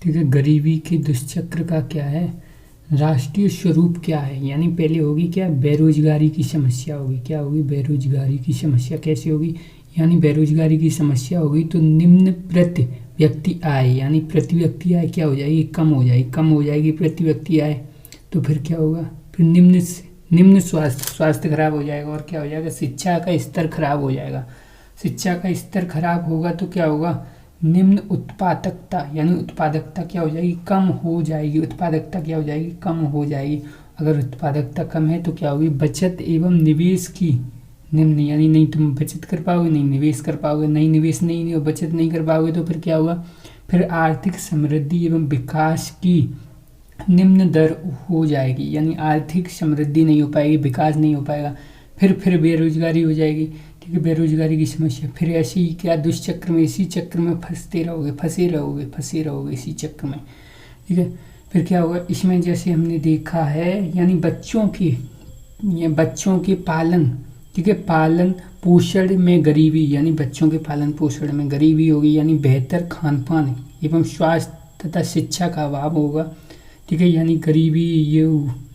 ठीक है। गरीबी के दुष्चक्र का क्या है, राष्ट्रीय स्वरूप क्या है, यानी पहले होगी क्या, बेरोजगारी की समस्या होगी। क्या होगी, बेरोजगारी की समस्या। कैसे होगी, यानी बेरोजगारी की समस्या होगी तो निम्न प्रति व्यक्ति आय, यानी प्रति व्यक्ति आय क्या हो जाएगी, कम हो जाएगी। कम हो जाएगी प्रति व्यक्ति आय तो फिर क्या होगा, फिर निम्न स्वास्थ्य खराब हो जाएगा। और क्या हो जाएगा, शिक्षा का स्तर खराब हो जाएगा। शिक्षा का स्तर खराब होगा तो क्या होगा, निम्न उत्पादकता, यानी उत्पादकता क्या हो जाएगी, कम हो जाएगी। उत्पादकता क्या हो जाएगी, कम हो जाएगी। अगर उत्पादकता कम है तो क्या होगी, बचत एवं निवेश की निम्न, यानी नहीं तुम बचत कर पाओगे, नहीं निवेश कर पाओगे, नहीं निवेश नहीं बचत नहीं कर पाओगे तो फिर क्या होगा, फिर आर्थिक समृद्धि एवं विकास की निम्न दर हो जाएगी। यानी आर्थिक समृद्धि नहीं हो पाएगी, विकास नहीं हो पाएगा। फिर बेरोजगारी हो जाएगी। ठीक है, बेरोजगारी की समस्या। फिर ऐसे ही क्या, दुष्चक्र में, इसी चक्र में फंसे रहोगे इसी चक्र में। ठीक है, फिर क्या होगा इसमें, जैसे हमने देखा है, यानी बच्चों के पालन, ठीक है, पालन पोषण में गरीबी, यानी बच्चों के पालन पोषण में गरीबी होगी। यानी बेहतर खान पान एवं स्वास्थ्य तथा शिक्षा का अभाव होगा। ठीक है, यानी गरीबी ये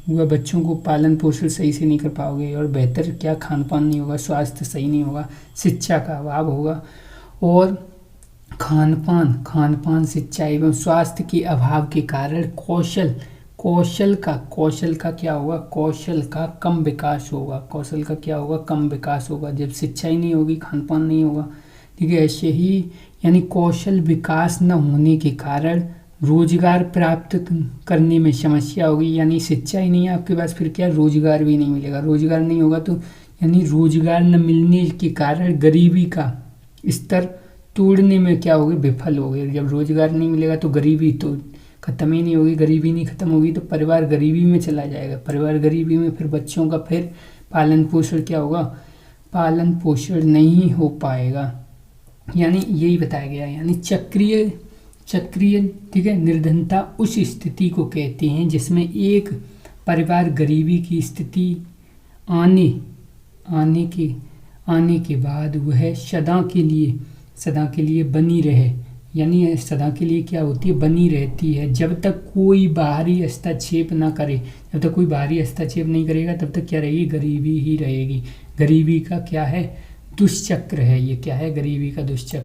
हुआ, बच्चों को पालन पोषण सही से नहीं कर पाओगे, और बेहतर क्या, खान पान नहीं होगा, स्वास्थ्य सही नहीं होगा, शिक्षा का अभाव होगा। और खान पान शिक्षा एवं स्वास्थ्य के अभाव के कारण कौशल का क्या होगा, कौशल का कम विकास होगा। कौशल का क्या होगा, कम विकास होगा, जब शिक्षा ही नहीं होगी, खान पान नहीं होगा। ठीक है, ऐसे ही यानी कौशल विकास न होने के कारण रोजगार प्राप्त करने में समस्या होगी। यानी शिक्षा ही नहीं है आपके पास, फिर क्या, रोजगार भी नहीं मिलेगा। रोजगार नहीं होगा तो यानी रोजगार न मिलने के कारण गरीबी का स्तर तोड़ने में क्या होगी, विफल होगी। जब रोजगार नहीं मिलेगा तो गरीबी तो खत्म ही नहीं होगी। गरीबी नहीं खत्म होगी तो परिवार गरीबी में चला जाएगा। परिवार गरीबी में फिर बच्चों का फिर पालन पोषण क्या होगा, पालन पोषण नहीं हो पाएगा। यानी यही बताया गया। यानी चक्रीय, ठीक है, निर्धनता उस स्थिति को कहते हैं जिसमें एक परिवार गरीबी की स्थिति आने के बाद वह सदा के लिए बनी रहे। यानी सदा के लिए क्या होती है, बनी रहती है, जब तक कोई बाहरी हस्तक्षेप ना करे। जब तक कोई बाहरी हस्तक्षेप नहीं करेगा तब तक क्या रहेगी, गरीबी ही रहेगी। गरीबी का क्या है, दुष्चक्र है ये। क्या है, गरीबी का दुष्चक्र।